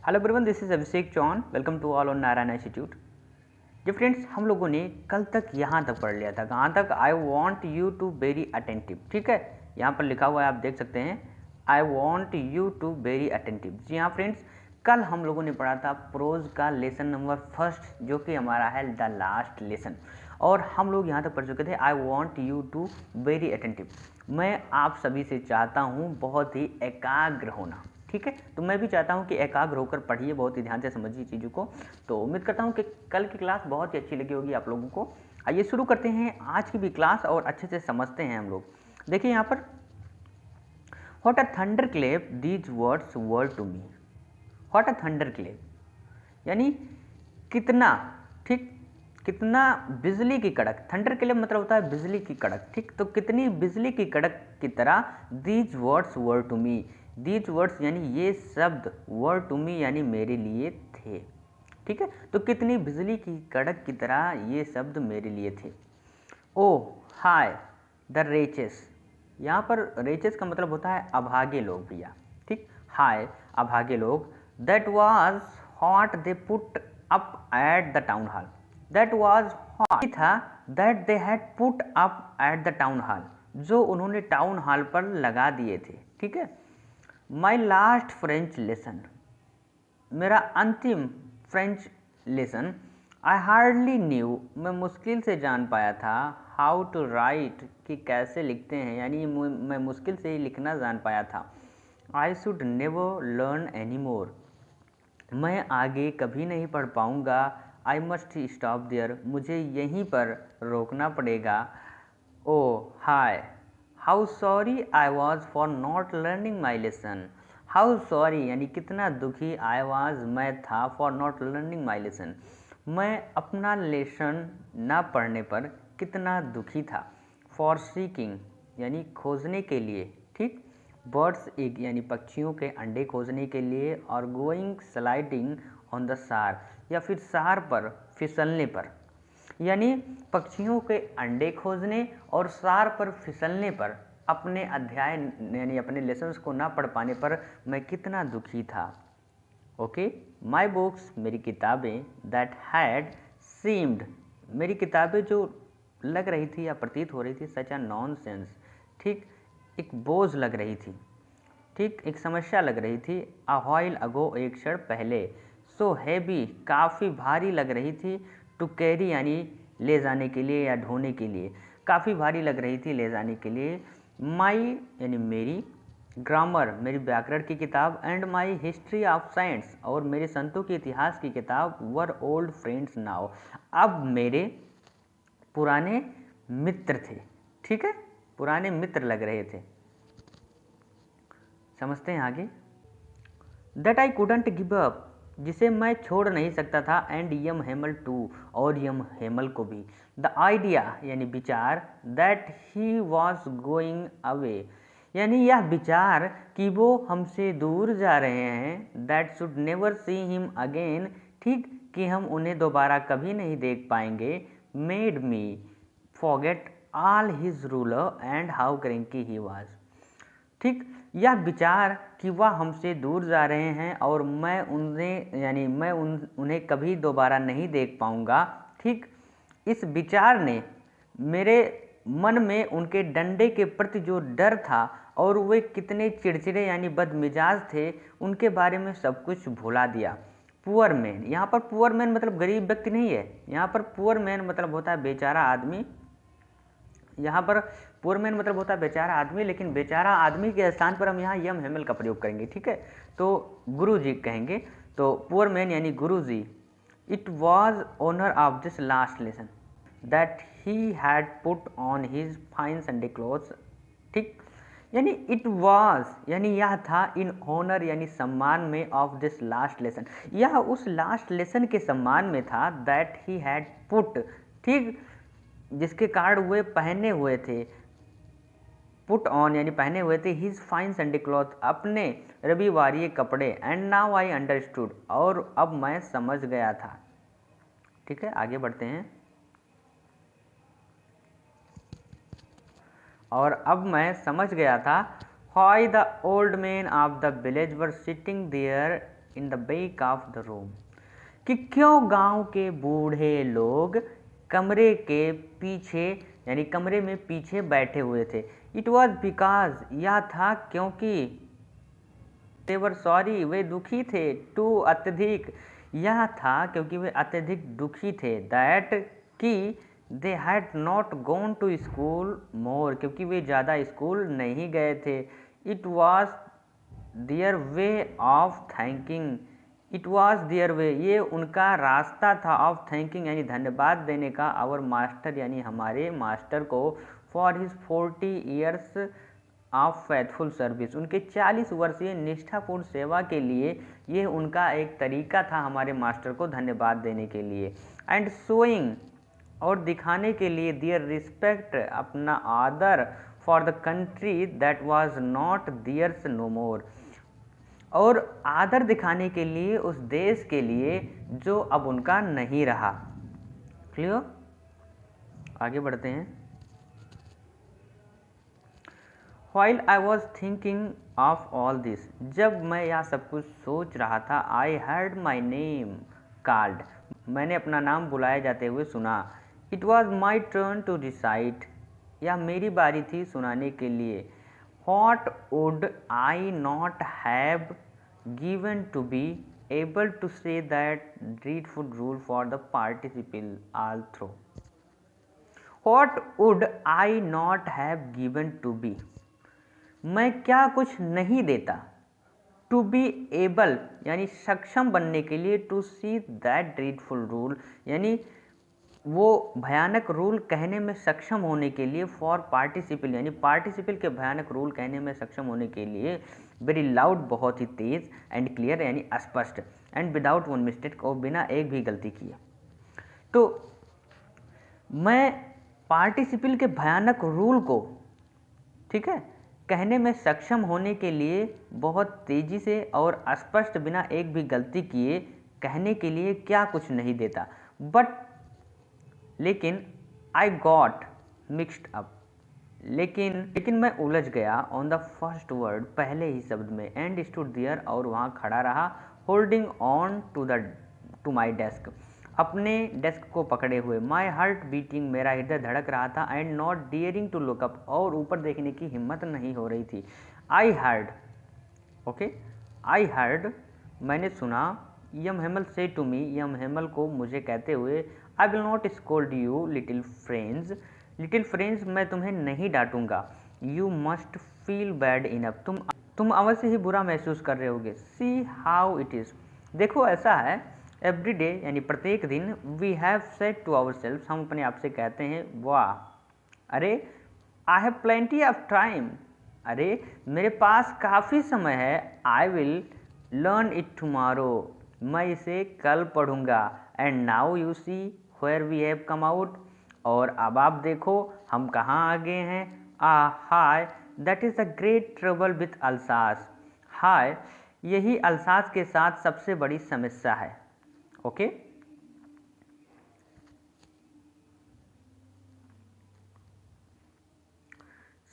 Hello everyone, this is Abhishek Chauhan. Welcome to all on Narayan institute. जी friends, हम लोगों ने कल तक यहाँ तक पढ़ लिया था। कहाँ तक? I want you to very attentive. ठीक है, यहाँ पर लिखा हुआ है, आप देख सकते हैं, I want you to very attentive. जी हाँ फ्रेंड्स, कल हम लोगों ने पढ़ा था प्रोज का लेसन नंबर फर्स्ट, जो कि हमारा है द लास्ट लेसन। और हम लोग यहाँ तक पढ़ चुके थे I want you to very attentive. मैं आप सभी से चाहता हूँ बहुत ही एकाग्र होना। ठीक है, तो मैं भी चाहता हूँ कि एकाग्र होकर पढ़िए, बहुत ही ध्यान से समझिए चीज़ों को। तो उम्मीद करता हूँ कि कल की क्लास बहुत ही अच्छी लगी होगी आप लोगों को। आइए शुरू करते हैं आज की भी क्लास और अच्छे से समझते हैं हम लोग। देखिए यहाँ पर, what a thunder clap these words were to me. What a thunder clap यानी कितना, ठीक, कितना बिजली की कड़क। थंडर क्लेप मतलब होता है बिजली की कड़क। ठीक, तो कितनी बिजली की कड़क की तरह these words were to me. These words यानी ये शब्द, वर टू मी यानी मेरे लिए थे। ठीक है, तो कितनी बिजली की कड़क की तरह ये शब्द मेरे लिए थे। ओ हाय द रेचेस। यहाँ पर रेचेस का मतलब होता है अभागे लोग भैया। ठीक, हाय अभागे लोग। That was what they put up at the town hall. That was what था that they had put up at the town hall, जो उन्होंने टाउन हॉल पर लगा दिए थे। ठीक है, माई लास्ट फ्रेंच लेसन, मेरा अंतिम French lesson. I hardly new, मैं मुश्किल से जान पाया था, हाउ टू राइट, कि कैसे लिखते हैं, यानी मैं मुश्किल से ही लिखना जान पाया था। I should never learn any more, मैं आगे कभी नहीं पढ़ पाऊँगा। आई मस्ट स्टॉप देयर, मुझे यहीं पर रोकना पड़ेगा। ओ हाय how sorry I was for not learning my lesson. How sorry यानी कितना दुखी, आई वॉज मैं था, for not learning my lesson, मैं अपना लेसन ना पढ़ने पर कितना दुखी था। फॉर सीकिंग यानी खोजने के लिए। ठीक, बर्ड्स एग यानी पक्षियों के अंडे खोजने के लिए, और गोइंग स्लाइडिंग ऑन द सार या फिर सार पर फिसलने पर, यानी पक्षियों के अंडे खोजने और सार पर फिसलने पर, अपने अध्याय यानी अपने लेसन्स को ना पढ़ पाने पर मैं कितना दुखी था। ओके, माई बुक्स, मेरी किताबें, दैट हैड सीम्ड, मेरी किताबें जो लग रही थी या प्रतीत हो रही थी, सच अ नॉनसेंस, ठीक, एक बोझ लग रही थी। ठीक, एक समस्या लग रही थी। अ व्हाइल अगो, एक क्षण पहले। सो हैवी, काफ़ी भारी लग रही थी। टू कैरी यानी ले जाने के लिए या ढोने के लिए, काफ़ी भारी लग रही थी ले जाने के लिए। माई यानी मेरी, ग्रामर मेरी व्याकरण की किताब, and my history of science और मेरे संतों के इतिहास की किताब, वर ओल्ड फ्रेंड्स नाउ, अब मेरे पुराने मित्र थे। ठीक है, पुराने मित्र लग रहे थे। समझते हैं आगे। That I couldn't give up, जिसे मैं छोड़ नहीं सकता था, एंड यम हेमल टू, और यम हेमल को भी। द आइडिया यानी विचार, that he was going away, यानी यह विचार कि वो हमसे दूर जा रहे हैं। That should never see him again, ठीक, कि हम उन्हें दोबारा कभी नहीं देख पाएंगे। Made me forget all his ruler and how cranky he was. ठीक, यह विचार कि वह हमसे दूर जा रहे हैं और मैं उन्हें कभी दोबारा नहीं देख पाऊंगा। ठीक, इस विचार ने मेरे मन में उनके डंडे के प्रति जो डर था और वे कितने चिड़चिड़े यानी बदमिजाज थे, उनके बारे में सब कुछ भुला दिया। पुअर मैन, यहाँ पर पुअर मैन मतलब गरीब व्यक्ति नहीं है, यहाँ पर पुअर मैन मतलब होता है बेचारा आदमी। यहाँ पर पुअर मैन मतलब होता है बेचारा आदमी, लेकिन बेचारा आदमी के स्थान पर हम यहाँ यम हेमल का प्रयोग करेंगे। ठीक है, तो गुरु जी कहेंगे, तो पुअर मैन यानी गुरु जी। It was honour of this last lesson that he had put on his fine Sunday clothes. ठीक, यानी इट वॉज यानी यह था, इन ऑनर यानी सम्मान में, ऑफ दिस लास्ट लेसन, यह उस लास्ट लेसन के सम्मान में था। दैट ही हैड पुट, ठीक, जिसके कारण वे पहने हुए थे, पुट ऑन यानी पहने हुए थे, हिज फाइन संडे क्लॉथ, अपने रविवारीय कपड़े। एंड नाउ आई अंडरस्टूड, और अब मैं समझ गया था। ठीक है, आगे बढ़ते हैं। और अब मैं समझ गया था, why the old man of the village were sitting there in the back of the room, कि क्यों गांव के बूढ़े लोग कमरे के पीछे यानी कमरे में पीछे बैठे हुए थे। इट वॉज बिकॉज, यह था क्योंकि, दे वर सॉरी, वे दुखी थे, टू अत्यधिक, यह था क्योंकि वे अत्यधिक दुखी थे, दैट कि they had not gone to school more, क्योंकि वे ज़्यादा स्कूल नहीं गए थे। It was their way of thanking, it was their way, ये उनका रास्ता था, ऑफ थैंकिंग यानी धन्यवाद देने का, आवर मास्टर यानी हमारे मास्टर को, for his 40 years of faithful service, उनके 40 वर्षीय निष्ठापूर्ण सेवा के लिए ये उनका एक तरीका था हमारे मास्टर को धन्यवाद देने के लिए। एंड शोइंग, और दिखाने के लिए, देयर रिस्पेक्ट, अपना आदर, for the country that was not theirs no more, और आदर दिखाने के लिए उस देश के लिए जो अब उनका नहीं रहा। क्लियर? आगे बढ़ते हैं। While I was thinking of all this, जब मैं यह सब कुछ सोच रहा था, I heard my name called, मैंने अपना नाम बुलाए जाते हुए सुना। It was my turn to recite, यह मेरी बारी थी सुनाने के लिए। What would I not have given to be able to say that dreadful rule for the participle all through? What would I not have given to be, मैं क्या कुछ नहीं देता, टू बी एबल यानी सक्षम बनने के लिए, टू सी दैट ड्रीडफुल रूल यानी वो भयानक रूल कहने में सक्षम होने के लिए, फॉर पार्टिसिपल यानी पार्टिसिपल के भयानक रूल कहने में सक्षम होने के लिए, वेरी लाउड बहुत ही तेज, एंड क्लियर यानी स्पष्ट, एंड विदाउट वन मिस्टेक और बिना एक भी गलती किए। तो मैं पार्टिसिपल के भयानक रूल को, ठीक है, कहने में सक्षम होने के लिए बहुत तेज़ी से और स्पष्ट बिना एक भी गलती किए कहने के लिए क्या कुछ नहीं देता, बट लेकिन आई गॉट मिक्सड अप, लेकिन मैं उलझ गया, ऑन द फर्स्ट वर्ड पहले ही शब्द में, एंड स्टूड देयर और वहाँ खड़ा रहा, holding on to my desk, अपने डेस्क को पकड़े हुए, माई हार्ट बीटिंग, मेरा हृदय धड़क रहा था, and not daring to look up, और ऊपर देखने की हिम्मत नहीं हो रही थी। I heard, okay, I heard, मैंने सुना, यम हेमल से टू मी, यम हेमल को मुझे कहते हुए, I will not scold you little friends, little friends मैं तुम्हें नहीं डांटूंगा, you must feel bad enough, तुम अवश्य ही बुरा महसूस कर रहे होगे, सी हाउ इट इज़, देखो ऐसा है, एवरी डे यानी प्रत्येक दिन, we have said to our self, हम अपने आप से कहते हैं, वाह, अरे, I have plenty of time, अरे मेरे पास काफ़ी समय है, I will learn it tomorrow, मैं इसे कल पढ़ूंगा, and now you see where we have come out, और अब आप देखो हम कहाँ आ गए हैं, हाय, that is a great trouble with Alsace, हाय, यही अल्सास के साथ सबसे बड़ी समस्या है। ओके,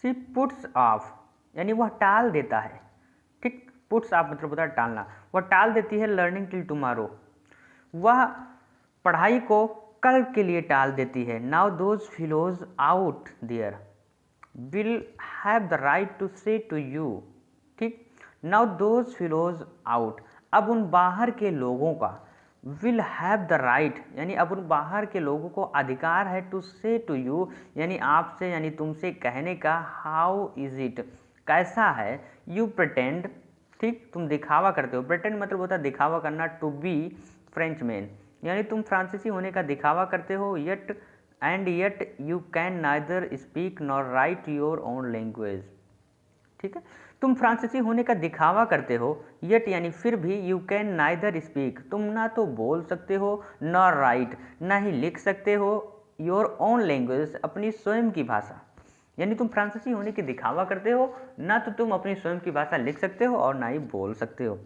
सी पुट्स ऑफ यानी वह टाल देता है, ठीक, पुट्स ऑफ मतलब होता है टालना, वह टाल देती है, लर्निंग टिल टुमारो, वह पढ़ाई को कल के लिए टाल देती है, now those fellows out there will have the right to say to you, ठीक, नाउ दोज फिलोज आउट, अब उन बाहर के लोगों का, विल हैव द राइट यानी अब उन बाहर के लोगों को अधिकार है, टू से टू यू यानी आपसे यानी तुमसे कहने का, हाउ इज इट, कैसा है, यू प्रिटेंड, ठीक, तुम दिखावा करते हो, प्रिटेंड मतलब होता है दिखावा करना, टू बी फ्रेंच मैन यानी तुम फ्रांसीसी होने का दिखावा करते हो, yet and yet you can neither speak nor right your own language, ठीक है, तुम फ्रांसीसी होने का दिखावा करते हो, येट यानी फिर भी, यू कैन नाइदर स्पीक, तुम ना तो बोल सकते हो, नॉर राइट ना ही लिख सकते हो, योर ओन लैंग्वेज अपनी स्वयं की भाषा, यानी तुम फ्रांसीसी होने की दिखावा करते हो, ना तो तुम अपनी स्वयं की भाषा लिख सकते हो और ना ही बोल सकते हो,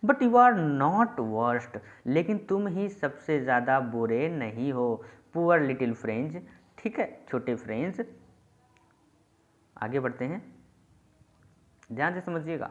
but you are not worst, लेकिन तुम ही सबसे ज़्यादा बुरे नहीं हो, पुअर लिटिल फ्रेंच, ठीक है, छोटे फ्रेंच। आगे बढ़ते हैं, ध्यान से समझिएगा,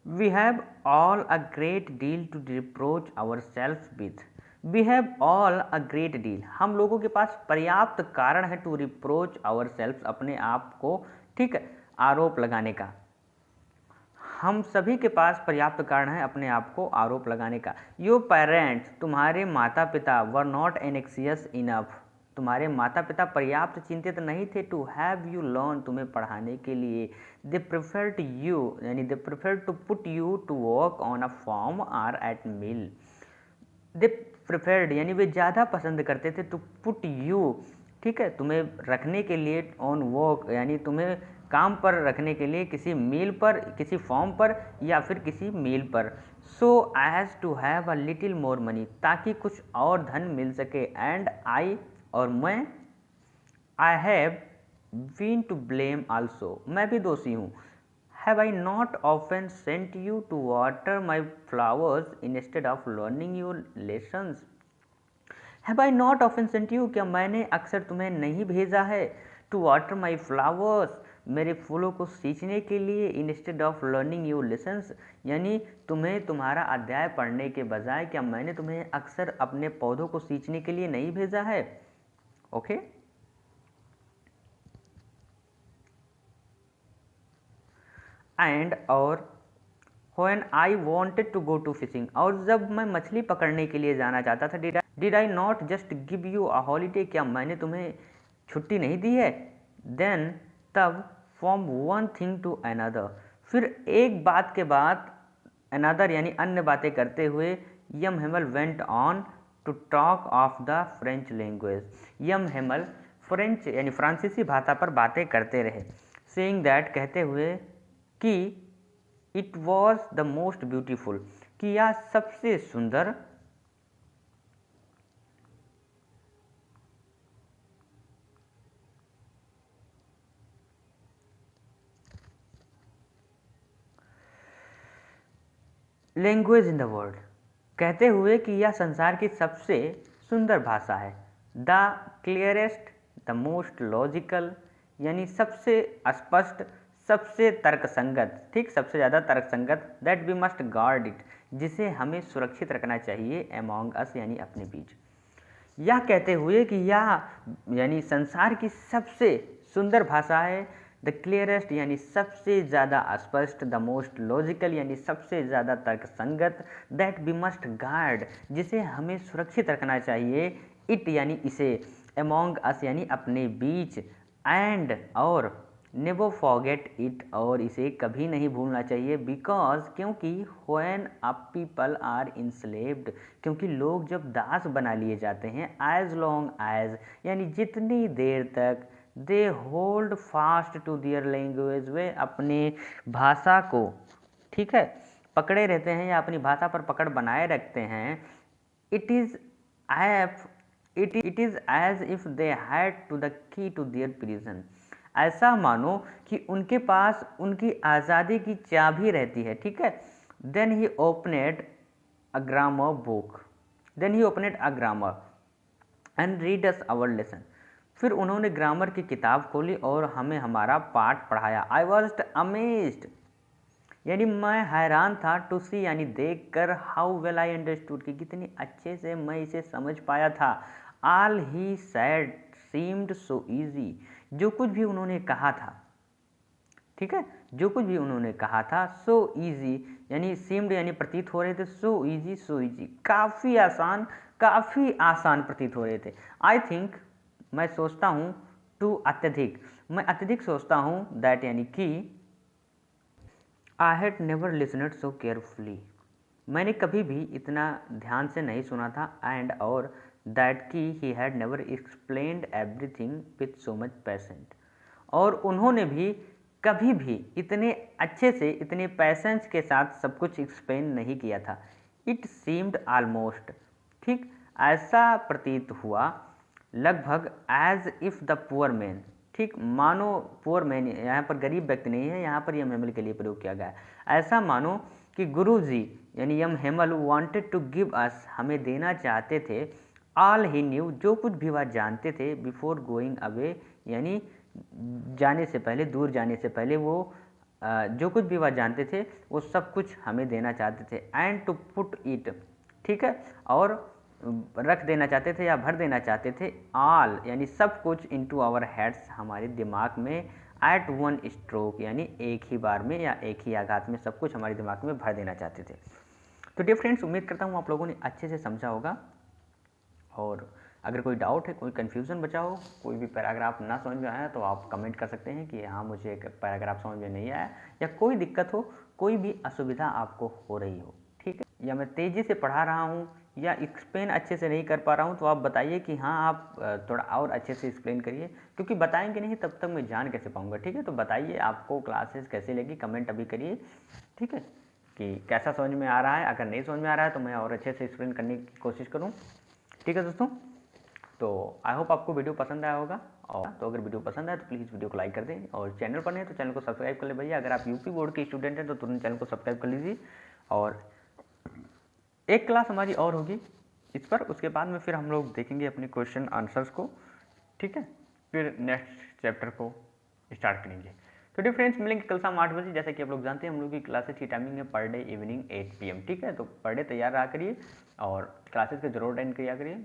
we have all a great deal to reproach our self with. We have all a great deal, हम लोगों के पास पर्याप्त कारण है टू रिप्रोच आवर सेल्फ, अपने आप को, ठीक है, आरोप लगाने का। हम सभी के पास पर्याप्त कारण है अपने आप को आरोप लगाने का। योर पेरेंट्स, तुम्हारे माता पिता, वर नॉट एनेक्सियस इनफ, तुम्हारे माता पिता पर्याप्त चिंतित नहीं थे टू हैव यू लर्न, तुम्हें पढ़ाने के लिए। दे प्रेफर्ड यू, यानी they preferred to put you to work on a farm or at mill. They preferred यानी वे ज़्यादा पसंद करते थे टू पुट यू, ठीक है, तुम्हें रखने के लिए, ऑन वर्क यानी तुम्हें काम पर रखने के लिए, किसी मील पर, किसी फॉर्म पर या फिर किसी मील पर। So as to have a little more money, ताकि कुछ और धन मिल सके। एंड आई, और मैं, I have been to blame also, मैं भी दोषी हूँ। Have I not often sent you to water my flowers instead of learning your lessons. Have I not often sent you, क्या मैंने अक्सर तुम्हें नहीं भेजा है, टू वाटर माई फ्लावर्स, मेरे फूलों को सींचने के लिए, instead of learning your lessons, यानी तुम्हें तुम्हारा अध्याय पढ़ने के बजाय क्या मैंने तुम्हें अक्सर अपने पौधों को सींचने के लिए नहीं भेजा है। ओके एंड, और when I wanted to go to fishing, और जब मैं मछली पकड़ने के लिए जाना चाहता था, did I not just give you a holiday, क्या मैंने तुम्हें छुट्टी नहीं दी है। then, तब, from one thing to another, फिर एक बात के बाद another यानी अन्य बातें करते हुए, M Hamel went on to talk of the French language, M Hamel French यानी फ्रांसीसी भाषा पर बातें करते रहे। saying that, कहते हुए कि it was the most beautiful, कि यह सबसे सुंदर, लैंग्वेज इन द वर्ल्ड, कहते हुए कि यह संसार की सबसे सुंदर भाषा है। The clearest, the most logical, यानी सबसे स्पष्ट, सबसे तर्कसंगत, ठीक, सबसे ज़्यादा तर्कसंगत। That we must guard it, जिसे हमें सुरक्षित रखना चाहिए, एमॉन्ग अस यानी अपने बीच। यह कहते हुए कि यह यानी संसार की सबसे सुंदर भाषा है। द क्लियरेस्ट यानी सबसे ज़्यादा स्पष्ट, द मोस्ट लॉजिकल यानी सबसे ज़्यादा तर्कसंगत, दैट वी मस्ट गार्ड, जिसे हमें सुरक्षित रखना चाहिए, इट यानी इसे, एमॉन्ग अस यानी अपने बीच, एंड और, नेवर फॉरगेट इट, और इसे कभी नहीं भूलना चाहिए, बिकॉज, क्योंकि, when a people are enslaved, क्योंकि लोग जब दास बना लिए जाते हैं, एज लॉन्ग एज यानी जितनी देर तक, they hold fast to their language, वे अपने भाषा को, ठीक है, पकड़े रहते हैं या अपनी भाषा पर पकड़ बनाए रखते हैं। It is as if they had to the key to their prison, ऐसा मानो कि उनके पास उनकी आज़ादी की चाबी रहती है, ठीक है। Then he opened a grammar book, then he opened a grammar and read us our lesson, फिर उन्होंने ग्रामर की किताब खोली और हमें हमारा पाठ पढ़ाया। आई वॉज अमेज्ड, यानी मैं हैरान था, टू सी यानी देख कर, हाउ वेल आई अंडरस्टूड, कि कितनी अच्छे से मैं इसे समझ पाया था। All he sad seemed so easy, जो कुछ भी उन्होंने कहा था, ठीक है, जो कुछ भी उन्होंने कहा था, सो ईजी यानी सीम्ड यानी प्रतीत हो रहे थे, सो ईजी, काफ़ी आसान प्रतीत हो रहे थे। आई थिंक, मैं सोचता हूँ, टू अत्यधिक, मैं अत्यधिक सोचता हूँ, दैट यानी कि, I had never listened so carefully, मैंने कभी भी इतना ध्यान से नहीं सुना था, एंड और, दैट की he had never explained everything with so much patient, और उन्होंने भी कभी भी इतने अच्छे से, इतने पैसेंस के साथ सब कुछ एक्सप्लेन नहीं किया था। इट सीम्ड आलमोस्ट, ठीक, ऐसा प्रतीत हुआ, लगभग, as if the poor man, ठीक, मानो पुअर मैन यहाँ पर गरीब व्यक्ति नहीं है, यहाँ पर यम हेमल के लिए प्रयोग किया गया है। ऐसा मानो कि गुरुजी यानी यम Hemal wanted to give us, हमें देना चाहते थे, ऑल ही न्यू, जो कुछ भी वह जानते थे, बिफोर गोइंग अवे यानी जाने से पहले, दूर जाने से पहले, वो जो कुछ भी वह जानते थे वो सब कुछ हमें देना चाहते थे, एंड टू पुट इट, ठीक है, और रख देना चाहते थे या भर देना चाहते थे, ऑल यानी सब कुछ इनटू आवर हेड्स, हमारे दिमाग में, एट वन स्ट्रोक यानी एक ही बार में या एक ही आघात में सब कुछ हमारे दिमाग में भर देना चाहते थे। तो डियर फ्रेंड्स, उम्मीद करता हूँ आप लोगों ने अच्छे से समझा होगा, और अगर कोई डाउट है, कोई कन्फ्यूज़न बचा हो, कोई भी पैराग्राफ ना समझ में आया तो आप कमेंट कर सकते हैं कि हाँ मुझे एक पैराग्राफ समझ में नहीं आया, या कोई दिक्कत हो, कोई भी असुविधा आपको हो रही हो, ठीक है, या मैं तेज़ी से पढ़ा रहा हूँ या एक्सप्लेन अच्छे से नहीं कर पा रहा हूँ, तो आप बताइए कि हाँ आप थोड़ा और अच्छे से एक्सप्लेन करिए, क्योंकि बताएंगे नहीं तब तक मैं जान कैसे पाऊँगा, ठीक है। तो बताइए आपको क्लासेस कैसे लगी, कमेंट अभी करिए, ठीक है, कि कैसा समझ में आ रहा है। अगर नहीं समझ में आ रहा है तो मैं और अच्छे से एक्सप्लेन करने की कोशिश करूँ, ठीक है दोस्तों। तो आई होप आपको वीडियो पसंद आया होगा, और तो अगर वीडियो पसंद आए तो प्लीज़ वीडियो को लाइक कर दें, और चैनल पर नहीं तो चैनल को सब्सक्राइब कर ले भैया। अगर आप यूपी बोर्ड के स्टूडेंट हैं तो तुरंत चैनल को सब्सक्राइब कर लीजिए, और एक क्लास हमारी और होगी इस पर, उसके बाद में फिर हम लोग देखेंगे अपने क्वेश्चन आंसर्स को, ठीक है, फिर नेक्स्ट चैप्टर को स्टार्ट करेंगे। तो डियर फ्रेंड्स, मिलेंगे कल शाम 8 बजे। जैसा कि आप लोग जानते हैं हम लोग की क्लासेस की टाइमिंग है पर डे इवनिंग 8 PM, ठीक है। तो पर डे तैयार रहा करिए, और क्लासेस को ज़रूर अटेंड किया करिए,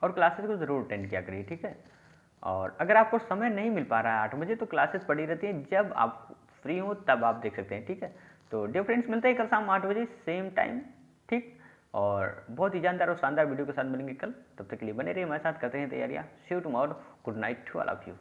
और क्लासेस को ज़रूर अटेंड किया करिए, ठीक है। और अगर आपको समय नहीं मिल पा रहा है 8 बजे, तो क्लासेस पड़ी रहती हैं, जब आप फ्री हो तब आप देख सकते हैं, ठीक है। तो डियर फ्रेंड्स, मिलते हैं कल शाम 8 बजे सेम टाइम, ठीक। और बहुत ही जानदार और शानदार वीडियो के साथ मिलेंगे कल, तब तक के लिए बने रहिए हमारे साथ, करते हैं तैयारियाँ। See you tomorrow, good night to all of you.